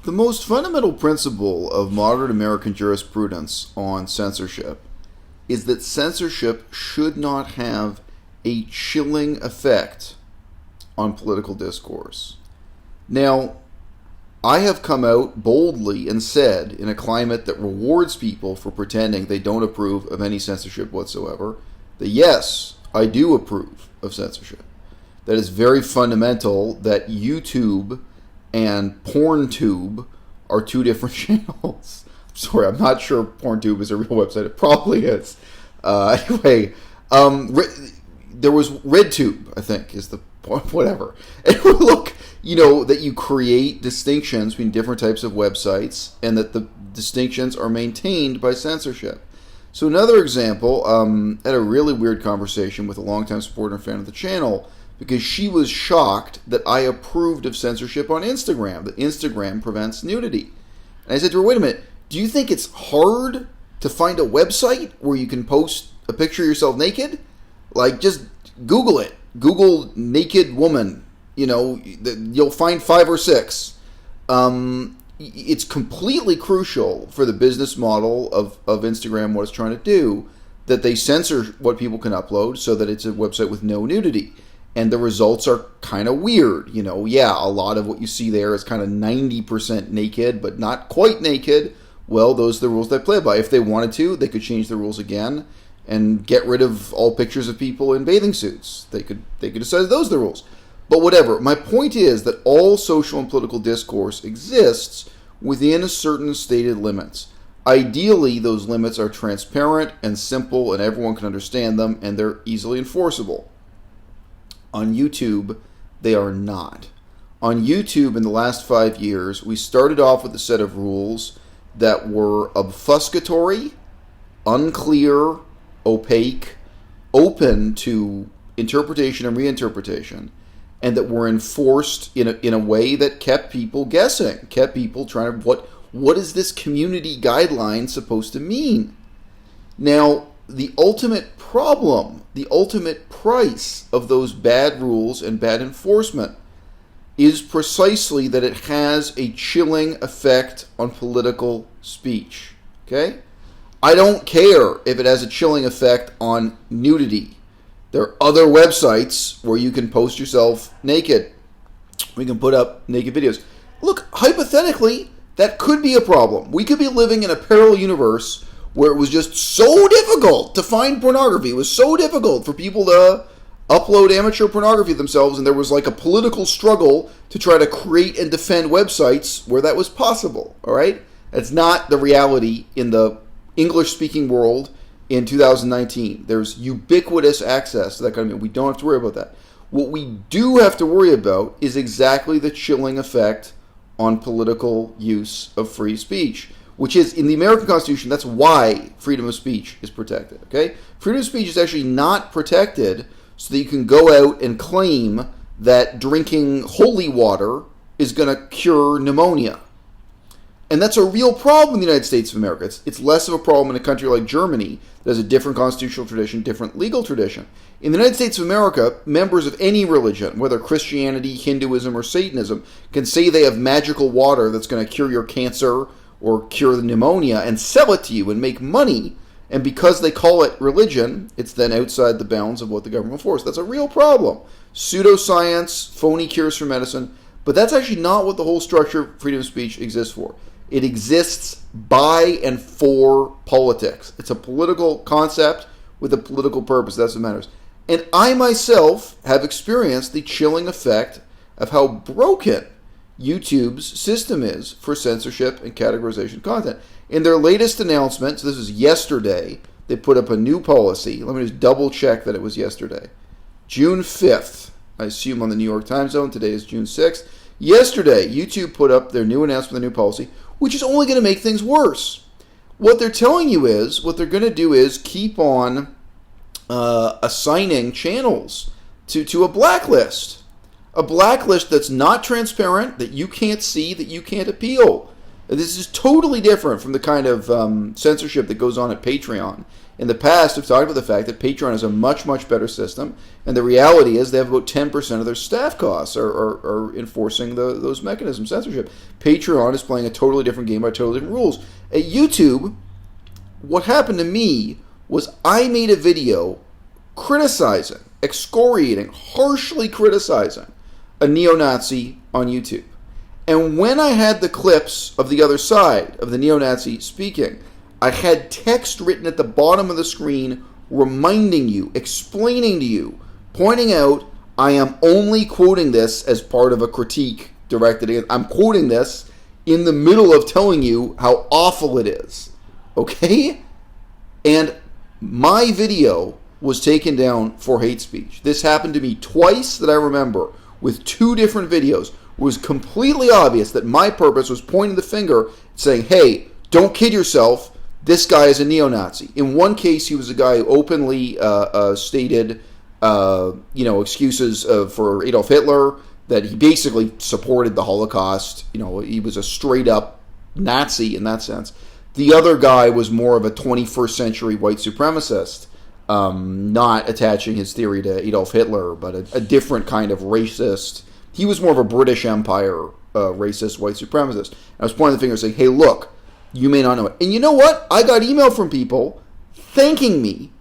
The most fundamental principle of modern American jurisprudence on censorship is that censorship should not have a chilling effect on political discourse. Now, I have come out boldly and said, in a climate that rewards people for pretending they don't approve of any censorship whatsoever, that yes, I do approve of censorship. That is very fundamental that YouTube and PornTube are two different channels. Sorry, I'm not sure PornTube is a real website. It probably is. Anyway, there was RedTube, I think, is the point. Whatever. And look, that you create distinctions between different types of websites and that the distinctions are maintained by censorship. So another example, I had a really weird conversation with a longtime supporter and fan of the channel because she was shocked that I approved of censorship on Instagram, that Instagram prevents nudity. And I said to her, wait a minute, do you think it's hard to find a website where you can post a picture of yourself naked? Like, just Google it. Google naked woman. You'll find 5 or 6. It's completely crucial for the business model of Instagram, what it's trying to do, that they censor what people can upload so that it's a website with no nudity. And the results are kind of weird. A lot of what you see there is kind of 90% naked, but not quite naked. Well, those are the rules they play by. If they wanted to, they could change the rules again and get rid of all pictures of people in bathing suits. They could decide those are the rules. But whatever. My point is that all social and political discourse exists within certain stated limits. Ideally, those limits are transparent and simple and everyone can understand them and they're easily enforceable. On YouTube, they are not. On YouTube, in the last 5 years, we started off with a set of rules that were obfuscatory, unclear, opaque, open to interpretation and reinterpretation, and that were enforced in a way that kept people guessing, kept people trying to, what is this community guideline supposed to mean? Now, the ultimate problem, the ultimate price of those bad rules and bad enforcement is precisely that it has a chilling effect on political speech. Okay? I don't care if it has a chilling effect on nudity. There are other websites where you can post yourself naked. We can put up naked videos. Look, hypothetically, that could be a problem. We could be living in a parallel universe where it was just so difficult to find pornography. It was so difficult for people to upload amateur pornography themselves, and there was like a political struggle to try to create and defend websites where that was possible. All right? That's not the reality in the English-speaking world in 2019. There's ubiquitous access to that kind of thing. We don't have to worry about that. What we do have to worry about is exactly the chilling effect on political use of free speech, which is, in the American Constitution, that's why freedom of speech is protected. Okay? Freedom of speech is actually not protected so that you can go out and claim that drinking holy water is going to cure pneumonia. And that's a real problem in the United States of America. It's less of a problem in a country like Germany that has a different constitutional tradition, different legal tradition. In the United States of America, members of any religion, whether Christianity, Hinduism, or Satanism, can say they have magical water that's going to cure your cancer or cure the pneumonia and sell it to you and make money. And because they call it religion, it's then outside the bounds of what the government enforces. That's a real problem. Pseudoscience, phony cures for medicine. But that's actually not what the whole structure of freedom of speech exists for. It exists by and for politics. It's a political concept with a political purpose. That's what matters. And I myself have experienced the chilling effect of how broken YouTube's system is for censorship and categorization content. In their latest announcement, so this was yesterday, they put up a new policy. Let me just double check that it was yesterday. June 5th, I assume on the New York time zone. Today is June 6th. Yesterday, YouTube put up their new announcement, their new policy, which is only going to make things worse. What they're telling you is, what they're going to do is keep on assigning channels to a blacklist. A blacklist that's not transparent, that you can't see, that you can't appeal. This is totally different from the kind of censorship that goes on at Patreon in the past have talked about the fact that Patreon is a much, much better system, and the reality is they have about 10% of their staff costs are enforcing those mechanisms, censorship. Patreon is playing a totally different game by totally different rules. At YouTube, what happened to me was I made a video criticizing, excoriating, harshly criticizing a neo-Nazi on YouTube. And when I had the clips of the other side, of the neo-Nazi speaking, I had text written at the bottom of the screen reminding you, explaining to you, pointing out, I am only quoting this as part of a critique directed against. I'm quoting this in the middle of telling you how awful it is. Okay? And my video was taken down for hate speech. This happened to me twice that I remember with two different videos. It was completely obvious that my purpose was pointing the finger saying, hey, don't kid yourself, this guy is a neo-Nazi. In one case, he was a guy who openly stated excuses for Adolf Hitler, that he basically supported the Holocaust. He was a straight-up Nazi in that sense. The other guy was more of a 21st century white supremacist, not attaching his theory to Adolf Hitler, but a different kind of racist. He was more of a British Empire racist white supremacist. I was pointing the finger saying, hey, look, you may not know it. And you know what? I got email from people thanking me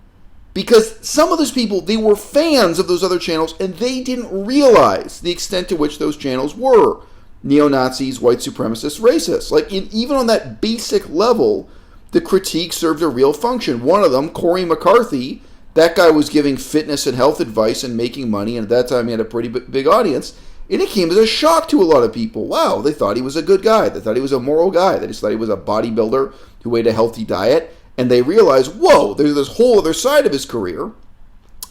because some of those people, they were fans of those other channels and they didn't realize the extent to which those channels were neo-Nazis, white supremacists, racists. Even on that basic level, the critique served a real function. One of them, Corey McCarthy, that guy was giving fitness and health advice and making money, and at that time he had a pretty big audience, and it came as a shock to a lot of people. Wow, they thought he was a good guy. They thought he was a moral guy. They just thought he was a bodybuilder who ate a healthy diet, and they realized, whoa, there's this whole other side of his career.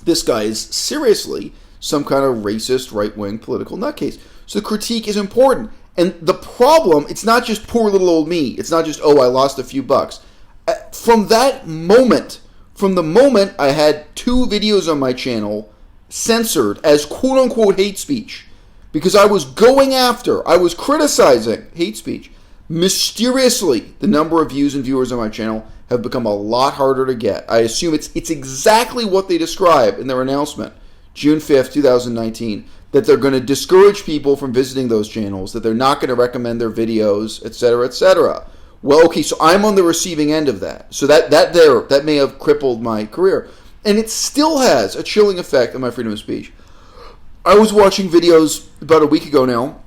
This guy is seriously some kind of racist, right-wing political nutcase. So the critique is important. And the problem, it's not just poor little old me. It's not just, I lost a few bucks. From that moment, from the moment I had two videos on my channel censored as quote-unquote hate speech, because I was criticizing hate speech, mysteriously, the number of views and viewers on my channel have become a lot harder to get. I assume it's exactly what they describe in their announcement, June 5th, 2019, that they're going to discourage people from visiting those channels, that they're not going to recommend their videos, etc., etc. Well, okay, so I'm on the receiving end of that. So that may have crippled my career. And it still has a chilling effect on my freedom of speech. I was watching videos about a week ago now,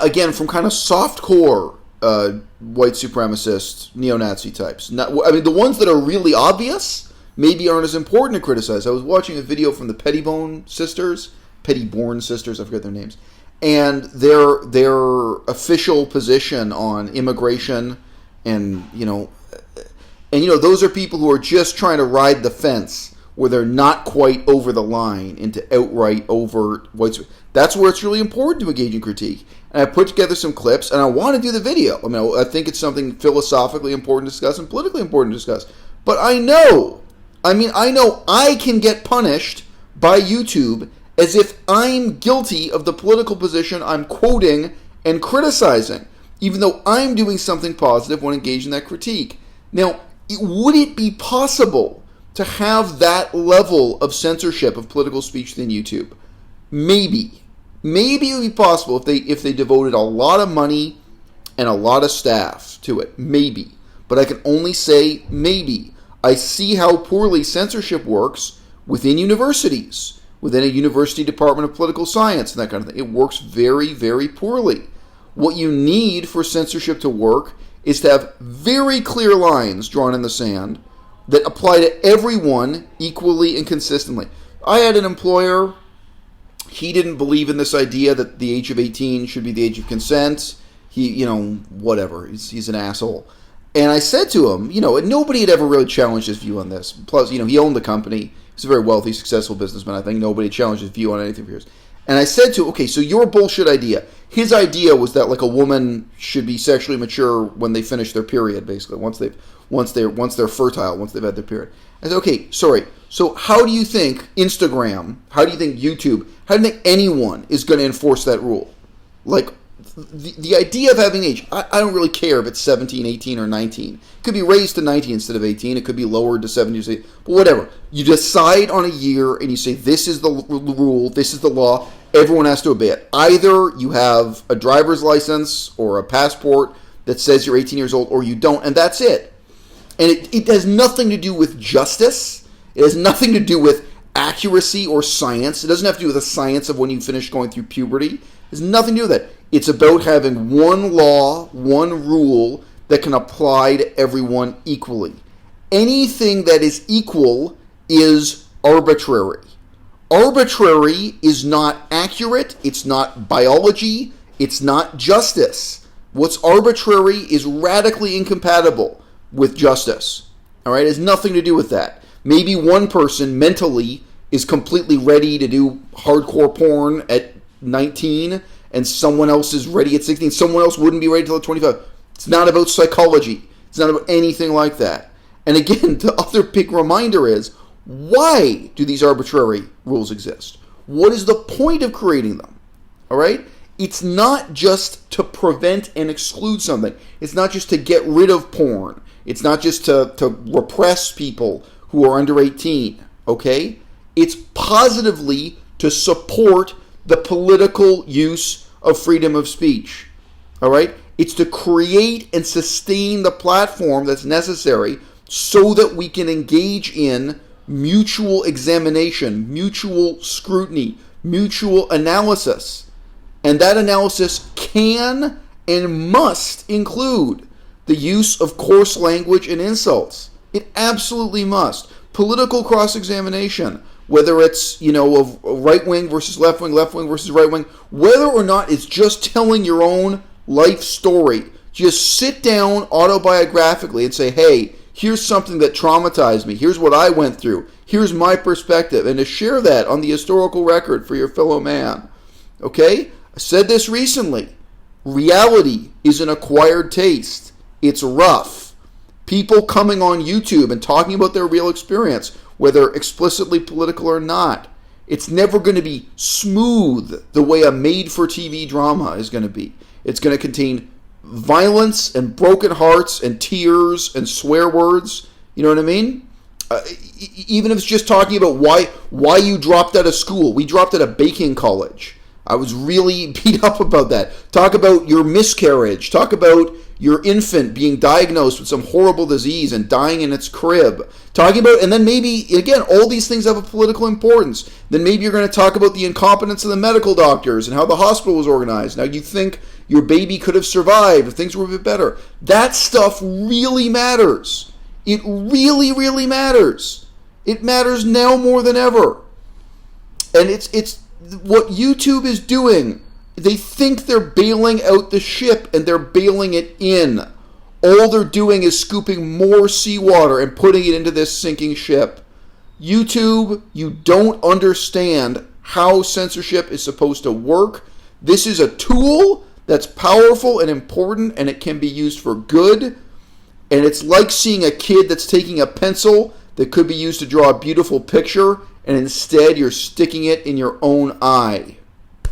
again, from kind of soft-core white supremacist, neo-Nazi types. The ones that are really obvious maybe aren't as important to criticize. I was watching a video from the Pettyborn sisters, I forget their names, and their official position on immigration, and those are people who are just trying to ride the fence where they're not quite over the line into outright overt white. That's where it's really important to engage in critique. And I put together some clips, and I want to do the video. I think it's something philosophically important to discuss and politically important to discuss. But I know I can get punished by YouTube as if I'm guilty of the political position I'm quoting and criticizing, even though I'm doing something positive when engaged in that critique. Now, would it be possible to have that level of censorship of political speech within YouTube? Maybe. Maybe it would be possible if they devoted a lot of money and a lot of staff to it. Maybe. But I can only say maybe. I see how poorly censorship works within universities, within a university department of political science and that kind of thing. It works very, very poorly. What you need for censorship to work is to have very clear lines drawn in the sand that apply to everyone equally and consistently. I had an employer, he didn't believe in this idea that the age of 18 should be the age of consent. He, whatever, he's an asshole. And I said to him, and nobody had ever really challenged his view on this. Plus, he owned the company. He's a very wealthy, successful businessman. I think nobody challenged his view on anything for years. And I said to him, okay, so your bullshit idea. His idea was that a woman should be sexually mature when they finish their period, basically, once they're fertile, once they've had their period. I said, okay, sorry. So how do you think Instagram, how do you think YouTube, how do you think anyone is going to enforce that rule? the idea of having age, I don't really care if it's 17, 18, or 19. It could be raised to 19 instead of 18. It could be lowered to 17, but whatever. You decide on a year and you say, this is the rule, this is the law, everyone has to obey it. Either you have a driver's license or a passport that says you're 18 years old, or you don't, and that's it. And it has nothing to do with justice. It has nothing to do with accuracy or science. It doesn't have to do with the science of when you finish going through puberty. It has nothing to do with that. It's about having one law, one rule that can apply to everyone equally. Anything that is equal is arbitrary. Arbitrary is not accurate. It's not biology. It's not justice. What's arbitrary is radically incompatible with justice. All right? It has nothing to do with that. Maybe one person mentally is completely ready to do hardcore porn at 19 and someone else is ready at 16. Someone else wouldn't be ready until 25. It's not about psychology. It's not about anything like that. And again, the other big reminder is, why do these arbitrary rules exist? What is the point of creating them? All right? It's not just to prevent and exclude something. It's not just to get rid of porn. It's not just to repress people who are under 18. Okay? It's positively to support the political use of freedom of speech. All right? It's to create and sustain the platform that's necessary so that we can engage in mutual examination, mutual scrutiny, mutual analysis. And that analysis can and must include the use of coarse language and insults. It absolutely must. Political cross-examination, whether it's, of right wing versus left wing versus right wing, whether or not it's just telling your own life story. Just sit down autobiographically and say, hey, here's something that traumatized me. Here's what I went through. Here's my perspective. And to share that on the historical record for your fellow man. Okay? I said this recently. Reality is an acquired taste. It's rough. People coming on YouTube and talking about their real experience, whether explicitly political or not, it's never going to be smooth the way a made-for-TV drama is going to be. It's going to contain violence and broken hearts and tears and swear words. You know what I mean? Even if it's just talking about why you dropped out of school. We dropped out of baking college. I was really beat up about that. Talk about your miscarriage. Talk about your infant being diagnosed with some horrible disease and dying in its crib. Talking about, and then maybe, again, all these things have a political importance. Then maybe you're going to talk about the incompetence of the medical doctors and how the hospital was organized. Now you think your baby could have survived if things were a bit better. That stuff really matters. It really, really matters. It matters now more than ever. And it's what YouTube is doing. They think they're bailing out the ship, and they're bailing it in. All they're doing is scooping more seawater and putting it into this sinking ship. YouTube, you don't understand how censorship is supposed to work. This is a tool that's powerful and important, and it can be used for good. And it's like seeing a kid that's taking a pencil that could be used to draw a beautiful picture, and instead you're sticking it in your own eye.